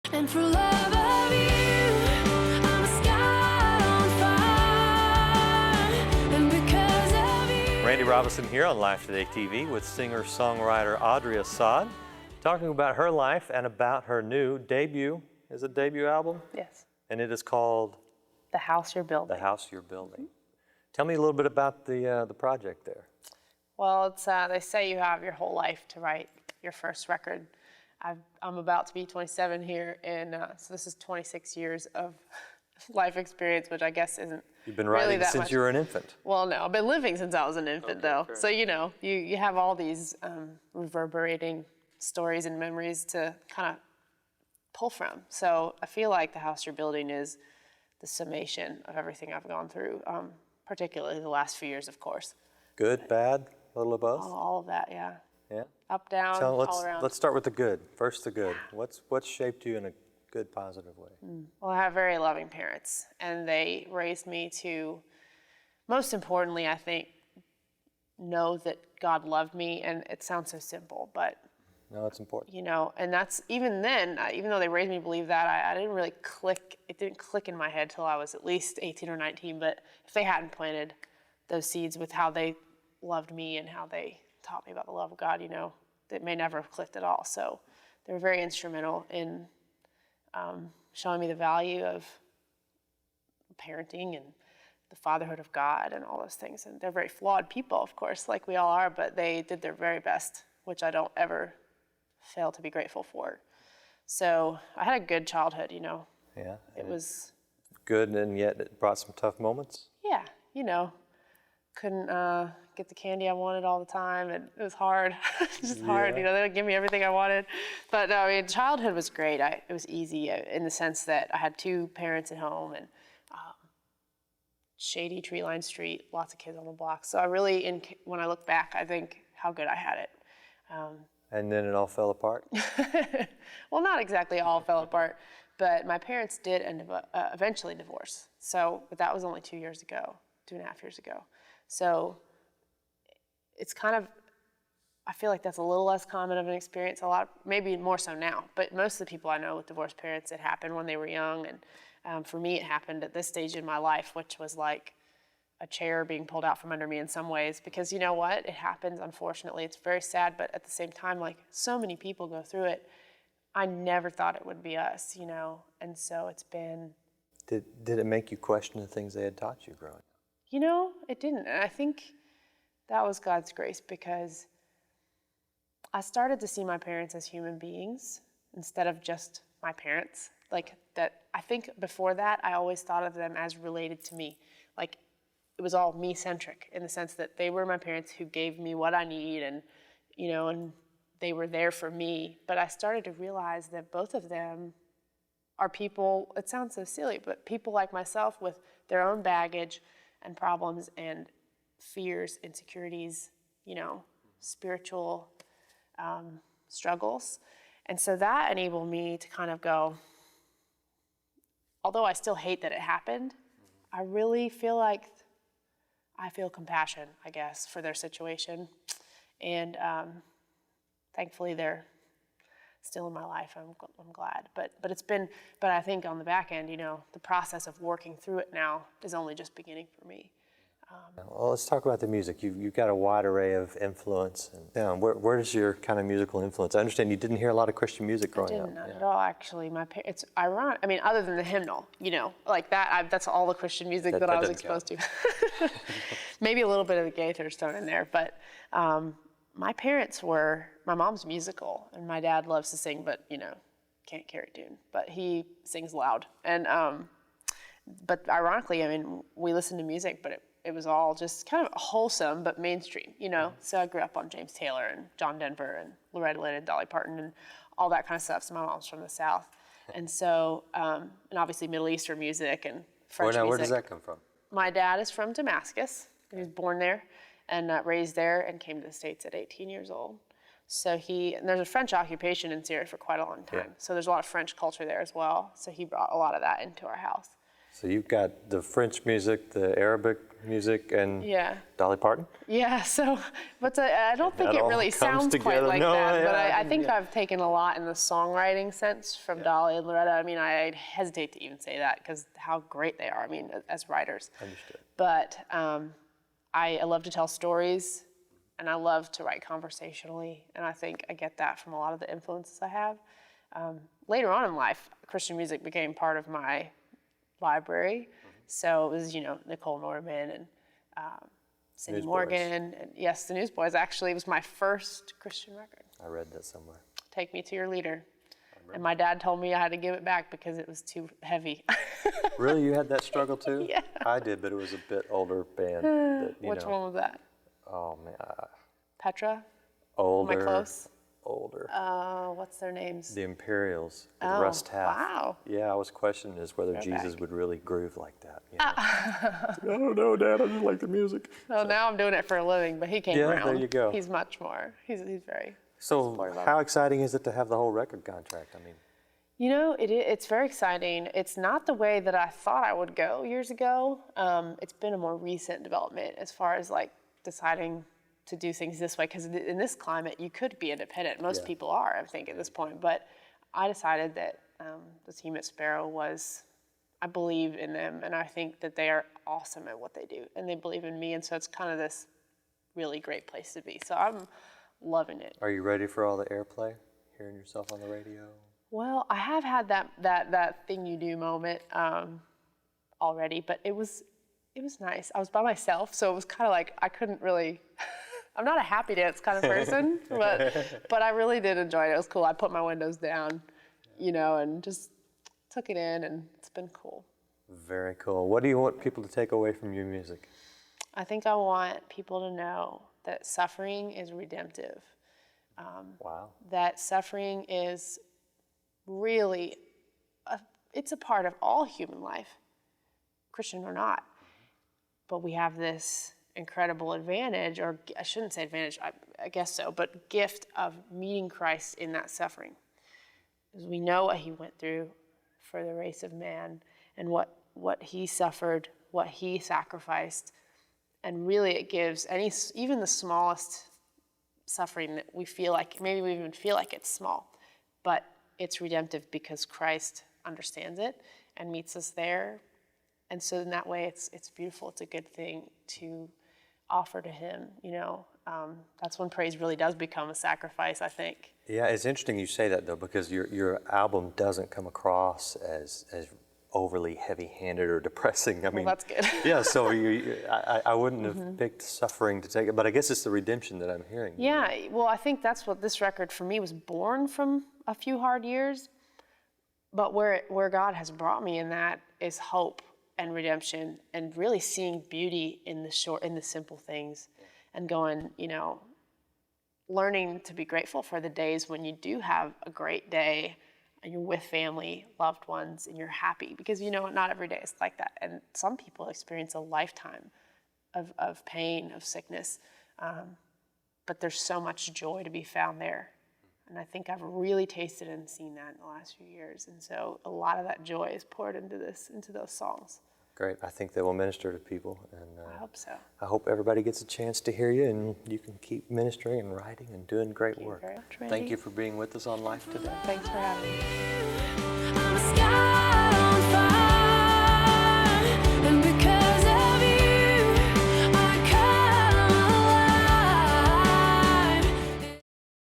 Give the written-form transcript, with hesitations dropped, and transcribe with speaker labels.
Speaker 1: And for love of you, I'm a sky on fire. And because of you.
Speaker 2: Randy Robison here on Life Today TV with singer-songwriter Audrey Assad, talking about her life and about her new debut. Is it a debut album?
Speaker 3: Yes.
Speaker 2: And it is called
Speaker 3: The House You're Building.
Speaker 2: The House You're Building. Tell me a little bit about the project there.
Speaker 3: Well, it's they say you have your whole life to write your first record. I'm about to be 27 here, and so this is 26 years of life experience, which I guess isn't.
Speaker 2: You've been
Speaker 3: really
Speaker 2: writing
Speaker 3: that
Speaker 2: since
Speaker 3: much.
Speaker 2: you were an infant.
Speaker 3: Well, no, I've been living since I was an infant, though.
Speaker 2: fair
Speaker 3: So you have all these reverberating stories and memories to kind of pull from. So I feel like The House You're Building is the summation of everything I've gone through, particularly the last few years, of course.
Speaker 2: Good, bad, a little of both?
Speaker 3: All of that, yeah.
Speaker 2: Yeah.
Speaker 3: Up, down,
Speaker 2: So
Speaker 3: all around.
Speaker 2: let's start with the good. First, the good. What's shaped you in a good, positive way?
Speaker 3: Well, I have very loving parents, and they raised me to, most importantly, I think, know that God loved me, and it sounds so simple, but
Speaker 2: No, it's important.
Speaker 3: and that's, even then, even though they raised me to believe that, I didn't really click, it didn't click in my head till I was at least 18 or 19, but if they hadn't planted those seeds with how they loved me and how they taught me about the love of God, it may never have clicked at all. So they were very instrumental in showing me the value of parenting and the fatherhood of God and all those things. And they're very flawed people, of course, like we all are, but they did their very best, which I don't ever fail to be grateful for. So I had a good childhood,
Speaker 2: Yeah.
Speaker 3: It was,
Speaker 2: Good, and yet it brought some tough moments.
Speaker 3: yeah, couldn't get the candy I wanted all the time. And it was hard. It's just hard,
Speaker 2: Yeah.
Speaker 3: they don't give me everything I wanted. But no, childhood was great. It was easy in the sense that I had two parents at home and shady tree-lined street, lots of kids on the block. So I really, when I look back, I think how good I had it.
Speaker 2: And then it all fell apart?
Speaker 3: Well, not exactly all fell apart, but my parents did eventually divorce. But that was only 2.5 years ago. So it's kind of, I feel like that's a little less common of an experience, maybe more so now, but most of the people I know with divorced parents, it happened when they were young, and for me it happened at this stage in my life, which was like a chair being pulled out from under me in some ways, because you know what, it happens, unfortunately. It's very sad, but at the same time, like, so many people go through it. I never thought it would be us, and so it's been.
Speaker 2: Did it make you question the things they had taught you growing up?
Speaker 3: It didn't, and I think that was God's grace, because I started to see my parents as human beings instead of just my parents. Like that, I think before that, I always thought of them as related to me. Like, it was all me-centric in the sense that they were my parents who gave me what I need, and and they were there for me. But I started to realize that both of them are people, it sounds so silly, but people like myself with their own baggage and problems and fears, insecurities, spiritual struggles. And so that enabled me to kind of go, although I still hate that it happened, I really feel like I feel compassion, I guess, for their situation. And thankfully they're still in my life. I'm glad. But I think on the back end, the process of working through it now is only just beginning for me.
Speaker 2: Well, let's talk about the music. You've got a wide array of influence. And where does your kind of musical influence? I understand you didn't hear a lot of Christian music growing up.
Speaker 3: Not at all, actually. It's ironic. I mean, other than the hymnal, like that. That's all the Christian music that I was exposed to. Maybe a little bit of the Gaither thrown in there, but my mom's musical, and my dad loves to sing, but can't carry a tune. But he sings loud, and but ironically, I mean, we listened to music, but it was all just kind of wholesome, but mainstream, So I grew up on James Taylor and John Denver and Loretta Lynn and Dolly Parton and all that kind of stuff. So my mom's from the South, and so and obviously Middle Eastern music and French music.
Speaker 2: Where does that come from?
Speaker 3: My dad is from Damascus. He was born there and raised there, and came to the States at 18 years old. So and there's a French occupation in Syria for quite a long time.
Speaker 2: Yeah.
Speaker 3: So there's a lot of French culture there as well. So he brought a lot of that into our house.
Speaker 2: So you've got the French music, the Arabic music, and
Speaker 3: Yeah.
Speaker 2: Dolly Parton?
Speaker 3: Yeah, so, but I don't think
Speaker 2: That
Speaker 3: it
Speaker 2: all
Speaker 3: really
Speaker 2: comes
Speaker 3: sounds quite
Speaker 2: together.
Speaker 3: like
Speaker 2: No,
Speaker 3: that. But
Speaker 2: yeah,
Speaker 3: I think
Speaker 2: yeah.
Speaker 3: I've taken a lot in the songwriting sense from Dolly and Loretta. I mean, I hesitate to even say that because how great they are, I mean, as writers.
Speaker 2: Understood.
Speaker 3: But I love to tell stories, and I love to write conversationally, and I think I get that from a lot of the influences I have. Later on in life, Christian music became part of my library. So it was, Nicole Norman and Cindy
Speaker 2: Newsboys.
Speaker 3: Morgan. And yes, the Newsboys actually was my first Christian record.
Speaker 2: I read that somewhere.
Speaker 3: Take Me to Your Leader. And my dad told me I had to give it back because it was too heavy.
Speaker 2: Really? You had that struggle too?
Speaker 3: Yeah.
Speaker 2: I did, but it was a bit older band. That,
Speaker 3: Which one was that?
Speaker 2: Oh, man.
Speaker 3: Petra?
Speaker 2: Older.
Speaker 3: Am I close?
Speaker 2: Older.
Speaker 3: What's their names?
Speaker 2: The Imperials with
Speaker 3: Oh,
Speaker 2: Russ Taff.
Speaker 3: wow.
Speaker 2: Yeah, I was questioning as whether Jesus
Speaker 3: Throwback.
Speaker 2: would really groove like that. I don't know, Dad. I just like the music.
Speaker 3: Well, now I'm doing it for a living, but he came
Speaker 2: Yeah,
Speaker 3: around.
Speaker 2: there you go.
Speaker 3: He's much more. He's very
Speaker 2: So
Speaker 3: supportive of
Speaker 2: how
Speaker 3: it.
Speaker 2: exciting is it to have the whole record contract? I mean,
Speaker 3: It's very exciting. It's not the way that I thought I would go years ago. It's been a more recent development as far as like deciding to do things this way, because in this climate, you could be independent. Most
Speaker 2: Yeah.
Speaker 3: people are, I think, at this point. But I decided that the team at Sparrow I believe in them, and I think that they are awesome at what they do, and they believe in me, and so it's kind of this really great place to be. So I'm loving it.
Speaker 2: are you ready for all the airplay? Hearing yourself on the radio?
Speaker 3: Well, I have had that thing you do moment already, but it was nice. I was by myself, so it was kind of like I couldn't really. I'm not a happy dance kind of person, but I really did enjoy it. It was cool. I put my windows down, and just took it in, and it's been cool.
Speaker 2: Very cool. What do you want people to take away from your music?
Speaker 3: I think I want people to know that suffering is redemptive.
Speaker 2: Wow.
Speaker 3: That suffering is really, it's a part of all human life, Christian or not. But we have this incredible advantage, or I shouldn't say advantage, I guess so, but gift of meeting Christ in that suffering. Because we know what he went through for the race of man, and what he suffered, what he sacrificed. And really it gives even the smallest suffering that we feel like, maybe we even feel like it's small, but it's redemptive because Christ understands it and meets us there. And so in that way, it's beautiful. It's a good thing to offer to him, That's when praise really does become a sacrifice, I think.
Speaker 2: Yeah, it's interesting you say that though, because your album doesn't come across as overly heavy-handed or depressing. I mean,
Speaker 3: Well, that's good.
Speaker 2: Yeah, so I wouldn't have picked suffering to take it, but I guess it's the redemption that I'm hearing.
Speaker 3: Yeah, well, I think that's what this record for me was born from, a few hard years, but where God has brought me in that is hope and redemption, and really seeing beauty in the simple things, and going, learning to be grateful for the days when you do have a great day and you're with family, loved ones, and you're happy, because not every day is like that, and some people experience a lifetime of pain, of sickness, but there's so much joy to be found there. And I think I've really tasted and seen that in the last few years. And so a lot of that joy is poured into those songs.
Speaker 2: Great. I think they will minister to people. And
Speaker 3: I hope so.
Speaker 2: I hope everybody gets a chance to hear you, and you can keep ministering and writing and doing great work.
Speaker 3: very much, Randy.
Speaker 2: Thank you for being with us on Life Today.
Speaker 3: Thanks for having me.
Speaker 1: I'm a sky on fire.